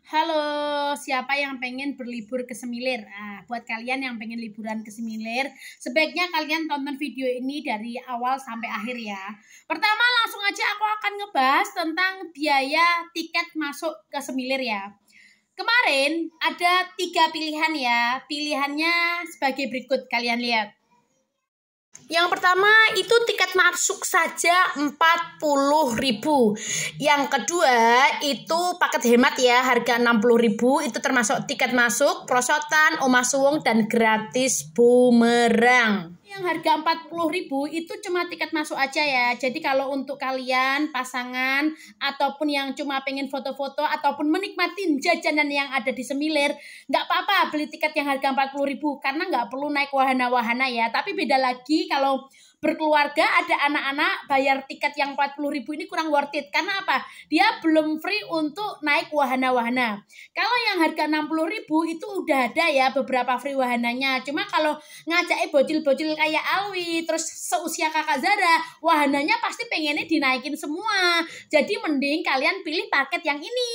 Halo, siapa yang pengen berlibur ke Semilir? Buat kalian yang pengen liburan ke Semilir, sebaiknya kalian tonton video ini dari awal sampai akhir ya. Pertama, langsung aja aku akan ngebahas tentang biaya tiket masuk ke Semilir ya. Kemarin ada 3 pilihan ya. Pilihannya sebagai berikut, kalian lihat. Yang pertama itu tiket masuk saja 40.000. Yang kedua itu paket hemat ya, harga 60.000, itu termasuk tiket masuk, prosotan, omah suwung, dan gratis bumerang. Yang harga 40.000 itu cuma tiket masuk aja ya. Jadi kalau untuk kalian pasangan ataupun yang cuma pengen foto-foto ataupun menikmatin jajanan yang ada di Semilir, nggak apa-apa beli tiket yang harga 40.000 karena nggak perlu naik wahana-wahana ya. Tapi beda lagi kalau berkeluarga ada anak-anak, bayar tiket yang 40.000 ini kurang worth it. Karena apa? Dia belum free untuk naik wahana-wahana. Kalau yang harga 60.000 itu udah ada ya beberapa free wahananya. Cuma kalau ngajak bocil-bocil kayak Alwi, terus seusia kakak Zara, wahananya pasti pengennya dinaikin semua. Jadi mending kalian pilih paket yang ini.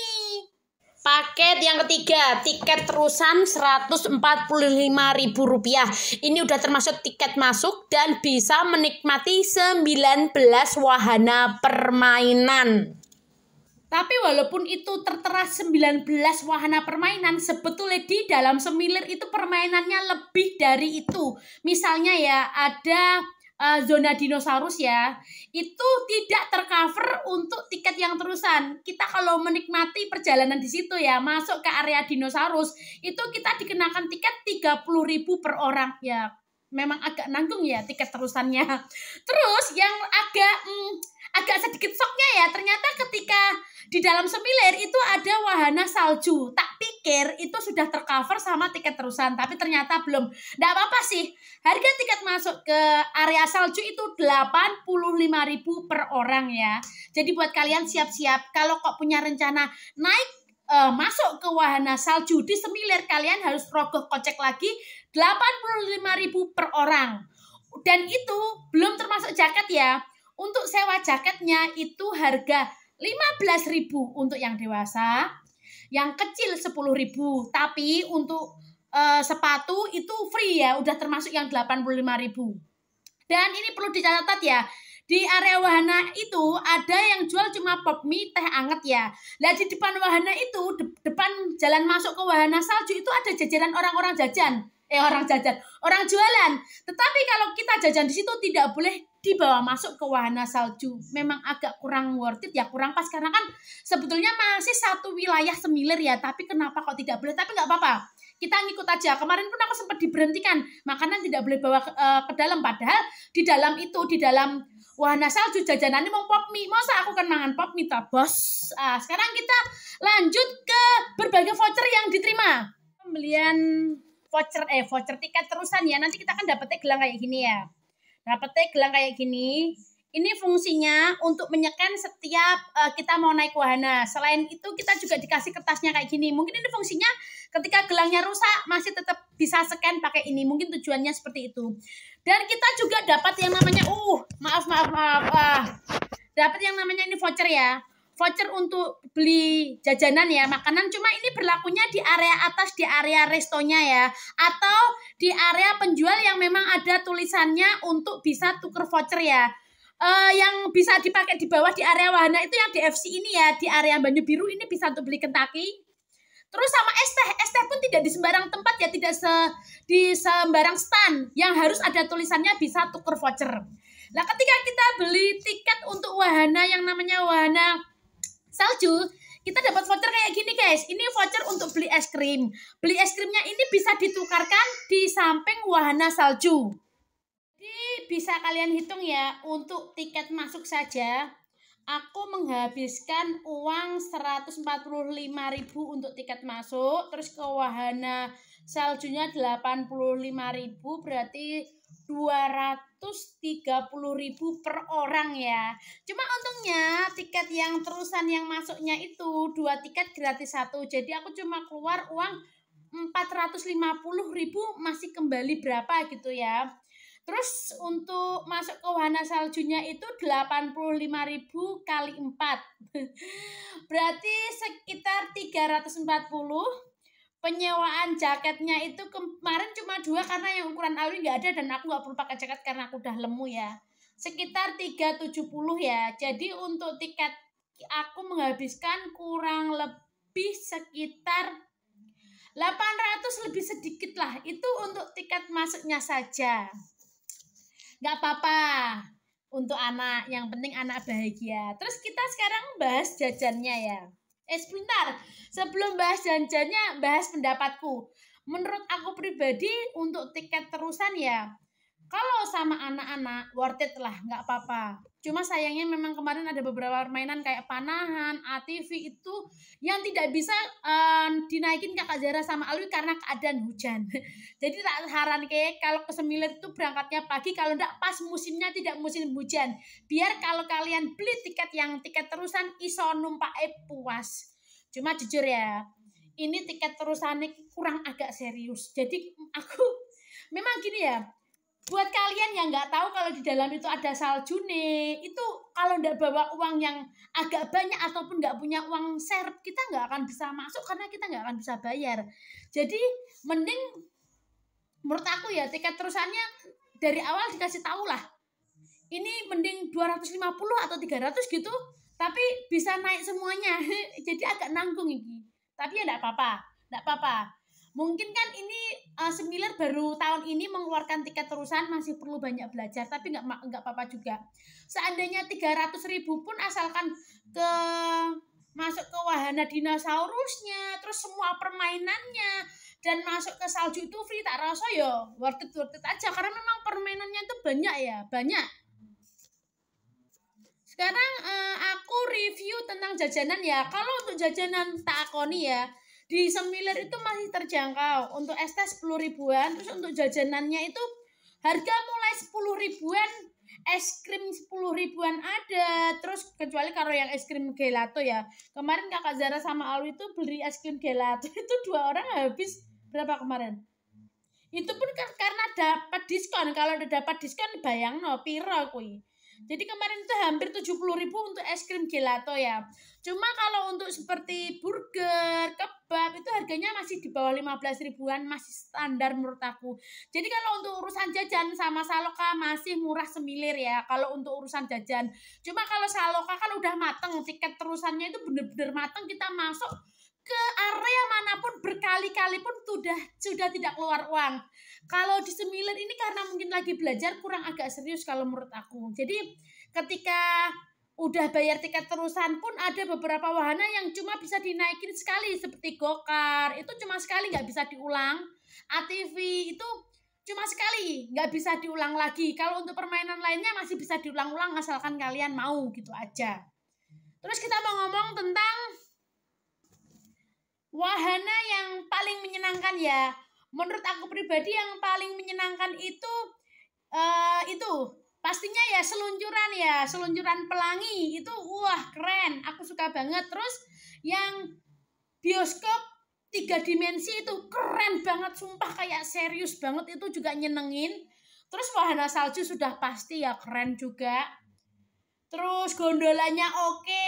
Paket yang ketiga, tiket terusan Rp145.000. Ini udah termasuk tiket masuk dan bisa menikmati 19 wahana permainan. Tapi walaupun itu tertera 19 wahana permainan, sebetulnya di dalam Semilir itu permainannya lebih dari itu. Misalnya ya, ada zona dinosaurus ya, itu tidak tercover untuk tiket yang terusan. Kita kalau menikmati perjalanan di situ ya, masuk ke area dinosaurus, itu kita dikenakan tiket 30.000 per orang ya. Memang agak nanggung ya tiket terusannya. Terus yang agak sedikit shocknya ya, ternyata ketika di dalam Semilir itu ada wahana salju. Tak pikir itu sudah tercover sama tiket terusan, tapi ternyata belum. Nggak apa-apa sih, harga tiket masuk ke area salju itu 85.000 per orang ya. Jadi buat kalian siap-siap, kalau kok punya rencana naik masuk ke wahana salju di Semilir, kalian harus rogoh kocek lagi 85.000 per orang. Dan itu belum termasuk jaket ya. Untuk sewa jaketnya itu harga 15.000 untuk yang dewasa, yang kecil 10.000. Tapi untuk sepatu itu free ya, udah termasuk yang 85.000. Dan ini perlu dicatat ya, di area wahana itu ada yang jual cuma pop mie, teh anget ya. Nah di depan wahana itu, depan jalan masuk ke wahana salju itu ada jajanan orang orang jualan. Tetapi kalau kita jajan di situ tidak boleh dibawa masuk ke wahana salju. Memang agak kurang worth it ya, kurang pas karena kan sebetulnya masih satu wilayah Semilir ya. Tapi kenapa kok tidak boleh? Tapi nggak apa-apa, kita ngikut aja. Kemarin pun aku sempat diberhentikan, makanan tidak boleh bawa ke dalam. Padahal di dalam wahana salju jajanannya mau pop mie. Masa aku kan mangan pop mie tak bos? Sekarang kita lanjut ke berbagai voucher yang diterima. Pembelian voucher tiket terusan ya. Nanti kita kan dapetnya gelang kayak gini ya. Dapetnya gelang kayak gini. Ini fungsinya untuk menyeken setiap kita mau naik wahana. Selain itu kita juga dikasih kertasnya kayak gini. Mungkin ini fungsinya ketika gelangnya rusak masih tetap bisa scan pakai ini. Mungkin tujuannya seperti itu. Dan kita juga dapat yang namanya dapat yang namanya ini voucher ya. Voucher untuk beli jajanan ya, makanan. Cuma ini berlakunya di area atas, di area restonya ya, atau di area penjual yang memang ada tulisannya untuk bisa tuker voucher ya. Yang bisa dipakai di bawah di area wahana itu yang di FC ini ya, di area Banyu Biru ini bisa untuk beli Kentucky. Terus sama es teh pun tidak di sembarang tempat ya, tidak di sembarang stand, yang harus ada tulisannya bisa tuker voucher. Nah ketika kita beli tiket untuk wahana yang namanya wahana salju, kita dapat voucher kayak gini guys. Ini voucher untuk beli es krim. Beli es krimnya ini bisa ditukarkan di samping wahana salju. Jadi bisa kalian hitung ya, untuk tiket masuk saja aku menghabiskan uang 145.000 untuk tiket masuk. Terus ke wahana saljunya 85.000, berarti 230.000 per orang ya. Cuma untungnya tiket yang terusan yang masuknya itu 2 tiket gratis 1. Jadi aku cuma keluar uang 450.000, masih kembali berapa gitu ya. Terus untuk masuk ke wahana saljunya itu 85.000 kali 4. Berarti sekitar 340. Penyewaan jaketnya itu kemarin cuma 2 karena yang ukuran Alwi nggak ada dan aku nggak perlu pakai jaket karena aku udah lemu ya. Sekitar 370 ya. Jadi untuk tiket aku menghabiskan kurang lebih sekitar 800 lebih sedikit lah. Itu untuk tiket masuknya saja. Nggak apa-apa untuk anak, yang penting anak bahagia. Terus kita sekarang bahas jajannya ya. Sebentar, sebelum bahas jajannya, bahas pendapatku. Menurut aku pribadi untuk tiket terusan ya, kalau sama anak-anak worth it lah, nggak apa-apa. Cuma sayangnya memang kemarin ada beberapa permainan kayak panahan, ATV itu yang tidak bisa dinaikin Kakak Zara sama Alwi karena keadaan hujan. Jadi tak saran ke kalau ke Semilir itu berangkatnya pagi, kalau enggak pas musimnya tidak musim hujan. Biar kalau kalian beli tiket yang tiket terusan iso numpak puas. Cuma jujur ya, ini tiket terusannya kurang agak serius. Jadi aku memang gini ya, buat kalian yang nggak tahu kalau di dalam itu ada salju nih, itu kalau nggak bawa uang yang agak banyak ataupun nggak punya uang serp, kita nggak akan bisa masuk karena kita nggak akan bisa bayar. Jadi mending menurut aku ya tiket terusannya dari awal dikasih tahu lah. Ini mending 250 atau 300 gitu, tapi bisa naik semuanya. Jadi agak nanggung ini. Tapi ya nggak apa-apa. Mungkin kan ini Semilir baru tahun ini mengeluarkan tiket terusan, masih perlu banyak belajar, tapi nggak apa-apa juga. Seandainya 300.000 pun asalkan ke masuk ke wahana dinosaurusnya, terus semua permainannya, dan masuk ke salju itu free, tak rasa ya worth it aja, karena memang permainannya itu banyak. Sekarang aku review tentang jajanan ya. Kalau untuk jajanan tak akoni ya, di Semilir itu masih terjangkau. Untuk es teh 10 ribuan, terus untuk jajanannya itu harga mulai 10 ribuan, es krim 10 ribuan ada. Terus kecuali kalau yang es krim gelato ya. Kemarin Kakak Zara sama Alwi itu beli es krim gelato itu 2 orang habis berapa kemarin? Itu pun karena dapat diskon. Kalau udah dapat diskon bayangno piro kuwi. Jadi kemarin itu hampir 70.000 untuk es krim gelato ya. Cuma kalau untuk seperti burger, kebab itu harganya masih di bawah 15 ribuan, masih standar menurut aku. Jadi kalau untuk urusan jajan sama Saloka masih murah Semilir ya. Kalau untuk urusan jajan. Cuma kalau Saloka kan udah mateng, tiket terusannya itu bener-bener mateng, kita masuk ke area manapun berkali-kali pun sudah tidak keluar uang. Kalau di Semilir ini karena mungkin lagi belajar kurang agak serius kalau menurut aku. Jadi ketika udah bayar tiket terusan pun ada beberapa wahana yang cuma bisa dinaikin sekali seperti gokar, itu cuma sekali nggak bisa diulang. ATV itu cuma sekali nggak bisa diulang lagi. Kalau untuk permainan lainnya masih bisa diulang-ulang asalkan kalian mau gitu aja. Terus kita mau ngomong tentang wahana yang paling menyenangkan ya. Menurut aku pribadi yang paling menyenangkan itu pastinya ya seluncuran pelangi itu wah keren, aku suka banget. Terus yang bioskop 3 dimensi itu keren banget, sumpah kayak serius banget, itu juga nyenengin. Terus wahana salju sudah pasti ya keren juga. Terus gondolanya oke.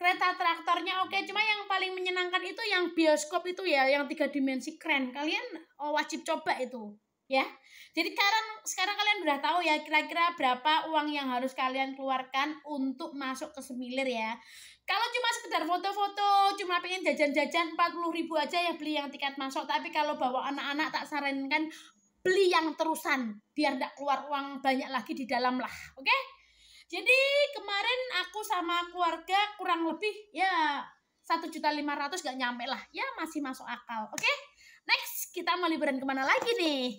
Kereta traktornya oke, cuma yang paling menyenangkan itu yang bioskop itu ya, yang 3 dimensi keren. Kalian wajib coba itu, ya. Jadi sekarang kalian udah tahu ya kira-kira berapa uang yang harus kalian keluarkan untuk masuk ke Semilir ya. Kalau cuma sekedar foto-foto, cuma pengen jajan-jajan 40.000 aja ya beli yang tiket masuk. Tapi kalau bawa anak-anak tak sarankan beli yang terusan, biar tidak keluar uang banyak lagi di dalam lah, oke? Jadi kemarin aku sama keluarga kurang lebih ya 1.500.000 gak nyampe lah. Ya masih masuk akal. Oke? Next kita mau liburan kemana lagi nih?